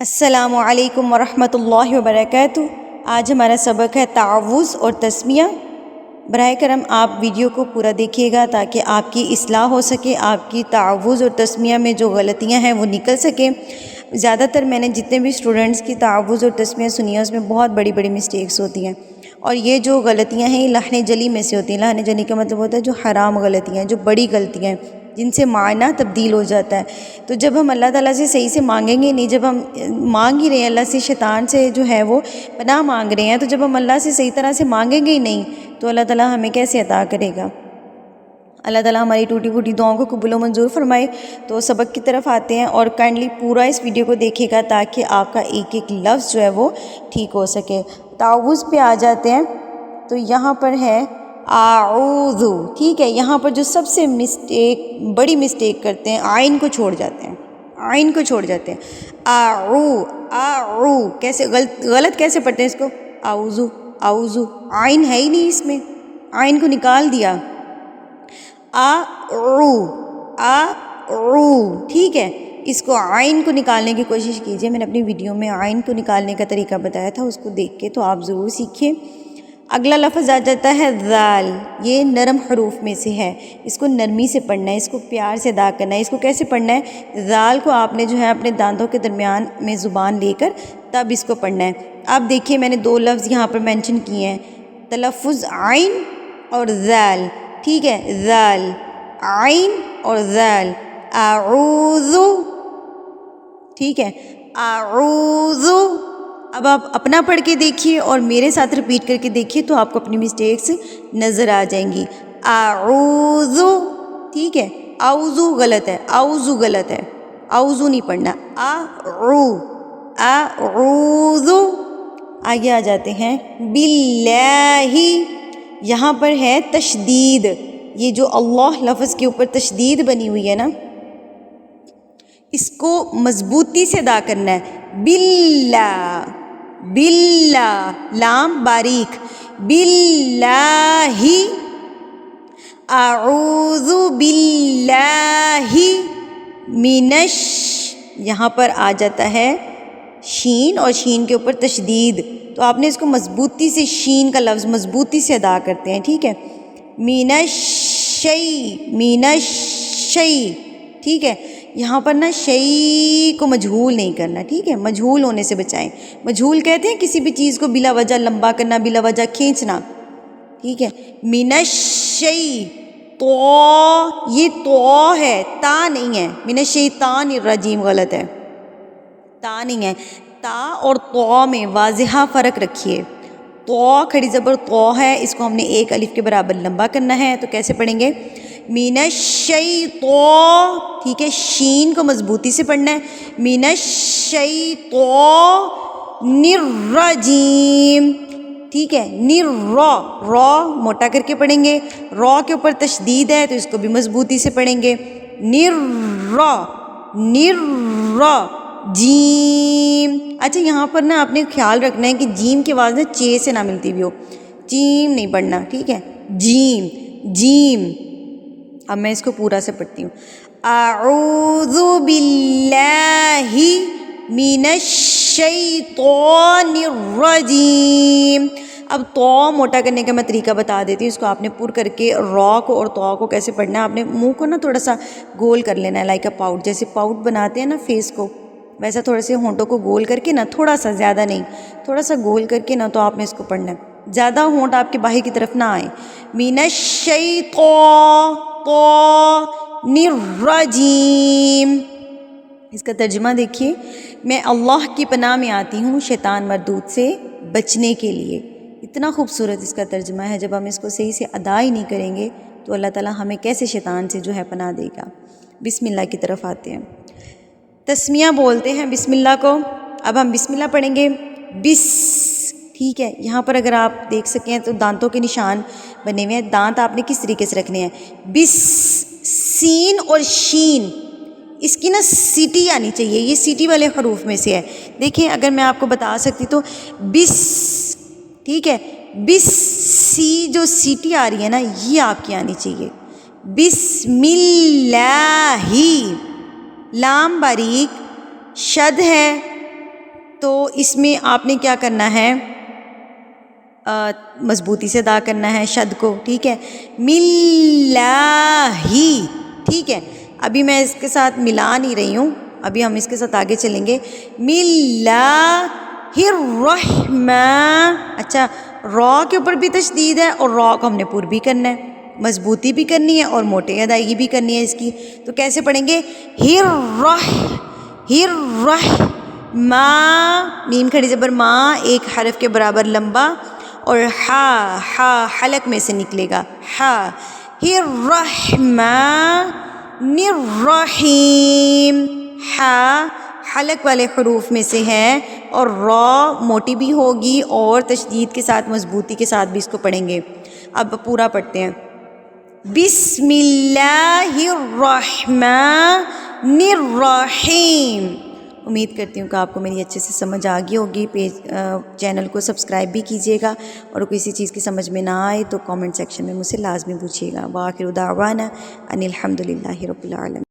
السلام علیکم ورحمۃ اللہ وبرکاتہ۔ آج ہمارا سبق ہے تعوذ اور تسمیہ۔ براہ کرم آپ ویڈیو کو پورا دیکھیے گا تاکہ آپ کی اصلاح ہو سکے، آپ کی تعوذ اور تسمیہ میں جو غلطیاں ہیں وہ نکل سکیں۔ زیادہ تر میں نے جتنے بھی اسٹوڈنٹس کی تعوذ اور تسمیہ سنی ہے اس میں بہت بڑی بڑی مسٹیکس ہوتی ہیں، اور یہ جو غلطیاں ہیں یہ لحن جلی میں سے ہوتی ہیں۔ لحن جلی کا مطلب ہوتا ہے جو حرام غلطیاں ہیں، جو بڑی غلطیاں ہیں جن سے معنی تبدیل ہو جاتا ہے۔ تو جب ہم اللہ تعالیٰ سے صحیح سے مانگیں گے نہیں، جب ہم مانگ ہی رہے ہیں اللہ سے، شیطان سے جو ہے وہ پناہ مانگ رہے ہیں، تو جب ہم اللہ سے صحیح طرح سے مانگیں گے ہی نہیں تو اللہ تعالیٰ ہمیں کیسے عطا کرے گا؟ اللہ تعالیٰ ہماری ٹوٹی پھوٹی دعاؤں کو قبول و منظور فرمائے۔ تو سبق کی طرف آتے ہیں، اور کائنڈلی پورا اس ویڈیو کو دیکھے گا تاکہ آپ کا ایک ایک لفظ جو ہے وہ ٹھیک ہو سکے۔ تعوذ پہ آ جاتے ہیں، تو یہاں پر ہے اعوذ، ٹھیک ہے؟ یہاں پر جو سب سے بڑی مسٹیک کرتے ہیں، آئین کو چھوڑ جاتے ہیں، آئین کو چھوڑ جاتے ہیں۔ اعو کیسے غلط کیسے پڑھتے ہیں اس کو؟ اعوذ اعوذ، آئین ہے ہی نہیں اس میں، آئین کو نکال دیا۔ ٹھیک ہے؟ اس کو آئین کو نکالنے کی کوشش کیجئے۔ میں نے اپنی ویڈیو میں آئین کو نکالنے کا طریقہ بتایا تھا، اس کو دیکھ کے تو آپ ضرور سیکھیے۔ اگلا لفظ آ جاتا ہے ذال، یہ نرم حروف میں سے ہے، اس کو نرمی سے پڑھنا ہے، اس کو پیار سے ادا کرنا ہے۔ اس کو کیسے پڑھنا ہے؟ ذال کو آپ نے جو ہے اپنے دانتوں کے درمیان میں زبان لے کر تب اس کو پڑھنا ہے۔ اب دیکھیے میں نے دو لفظ یہاں پر مینشن کیے ہیں، تلفظ عین اور ذال، ٹھیک ہے؟ ذال، عین اور ذال، اعوذ، ٹھیک ہے؟ اعوذ۔ اب آپ اپنا پڑھ کے دیکھیے اور میرے ساتھ رپیٹ کر کے دیکھیے تو آپ کو اپنی مسٹیکس نظر آ جائیں گی۔ اعوذ، ٹھیک ہے؟ اعوذ غلط ہے، اعوذ غلط ہے، اعوذ نہیں پڑھنا، اعوذ۔ آگے آ جاتے ہیں باللہ، یہاں پر ہے تشدید، یہ جو اللہ لفظ کے اوپر تشدید بنی ہوئی ہے نا، اس کو مضبوطی سے ادا کرنا ہے۔ باللہ، باللہ، لام باریک، باللہ، اعوذ باللہ یہاں پر آ جاتا ہے شین، اور شین کے اوپر تشدید، تو آپ نے اس کو مضبوطی سے، شین کا لفظ مضبوطی سے ادا کرتے ہیں، ٹھیک ہے؟ من الشی، ٹھیک ہے؟ یہاں پر نا شیء کو مجہول نہیں کرنا، ٹھیک ہے؟ مجہول ہونے سے بچائیں۔ مجہول کہتے ہیں کسی بھی چیز کو بلا وجہ لمبا کرنا، بلا وجہ کھینچنا، ٹھیک ہے؟ من الشی، تو یہ تو ہے، تا نہیں ہے، من الشیطان الرجیم غلط ہے، تا نہیں ہے۔ تا اور تو میں واضح فرق رکھیے۔ تو کھڑی زبر تو ہے، اس کو ہم نے ایک الف کے برابر لمبا کرنا ہے، تو کیسے پڑھیں گے؟ من الشیطان، ٹھیک ہے؟ شین کو مضبوطی سے پڑھنا ہے، من الشیطان الرجیم، ٹھیک ہے؟ را موٹا کر کے پڑھیں گے، را کے اوپر تشدید ہے تو اس کو بھی مضبوطی سے پڑھیں گے۔ جیم، اچھا یہاں پر نا آپ نے خیال رکھنا ہے کہ جیم کی آواز نا چے سے نہ ملتی بھی ہو، جیم نہیں پڑھنا، ٹھیک ہے؟ جیم، جیم۔ اب میں اس کو پورا سے پڑھتی ہوں۔ اعوذ باللہ من الشیطان الرجیم۔ اب تو موٹا کرنے کا میں طریقہ بتا دیتی ہوں، اس کو آپ نے پر کر کے را کو اور تو کو کیسے پڑھنا ہے۔ آپ نے منہ کو نا تھوڑا سا گول کر لینا ہے، لائک اے پاؤٹ، جیسے پاؤٹ بناتے ہیں نا فیس کو، ویسا تھوڑے سے ہونٹوں کو گول کر کے نا، تھوڑا سا، زیادہ نہیں، تھوڑا سا گول کر کے نا، تو آپ نے اس کو پڑھنا ہے، زیادہ ہونٹ آپ کے باہر کی طرف نہ آئیں۔ من الشیطان الرجیم۔ اس کا ترجمہ دیکھیے، میں اللہ کی پناہ میں آتی ہوں شیطان مردود سے بچنے کے لیے۔ اتنا خوبصورت اس کا ترجمہ ہے، جب ہم اس کو صحیح سے ادا ہی نہیں کریں گے تو اللہ تعالیٰ ہمیں کیسے شیطان سے جو ہے پناہ دے گا۔ بسم اللہ کی طرف آتے ہیں، تسمیہ بولتے ہیں بسم اللہ کو۔ اب ہم بسم اللہ پڑھیں گے، بس، ٹھیک ہے؟ یہاں پر اگر آپ دیکھ سکیں تو دانتوں کے نشان بنے ہوئے ہیں، دانت آپ نے کس طریقے سے رکھنے ہیں؟ بس، سین اور شین، اس کی نا سیٹی آنی چاہیے، یہ سیٹی والے حروف میں سے ہے۔ دیکھیں اگر میں آپ کو بتا سکتی تو بس، ٹھیک ہے؟ بس، سی جو سیٹی آ رہی ہے نا یہ آپ کی آنی چاہیے۔ بسم اللہ، لام باریک، شد ہے، تو اس میں آپ نے کیا کرنا ہے، مضبوطی سے ادا کرنا ہے شد کو، ٹھیک ہے، مِلّٰہِ، ٹھیک ہے. ابھی میں اس کے ساتھ ملا نہیں رہی ہوں، ابھی ہم اس کے ساتھ آگے چلیں گے. مِلّٰہِ الرحمٰن. اچھا، را کے اوپر بھی تشدید ہے اور را کو ہم نے پر بھی کرنا ہے، مضبوطی بھی کرنی ہے اور موٹے ادائیگی بھی کرنی ہے اس کی. تو کیسے پڑھیں گے؟ ماں، میم کھڑی زبر ماں ایک حرف کے برابر لمبا، اور ہا حلق میں سے نکلے گا، ہا. الرحمن الرحیم. ہا حلق والے حروف میں سے ہے اور را موٹی بھی ہوگی اور تشدید کے ساتھ مضبوطی کے ساتھ بھی اس کو پڑھیں گے. اب پورا پڑھتے ہیں. بسم اللہ الرحمن الرحیم. امید کرتی ہوں کہ آپ کو میری اچھے سے سمجھ آ گئی ہوگی. چینل کو سبسکرائب بھی کیجیے گا، اور کسی چیز کی سمجھ میں نہ آئے تو کامنٹ سیکشن میں مجھ سے لازمی پوچھیے گا. وآخر دعوانا ان الحمد للہ رب العالمین.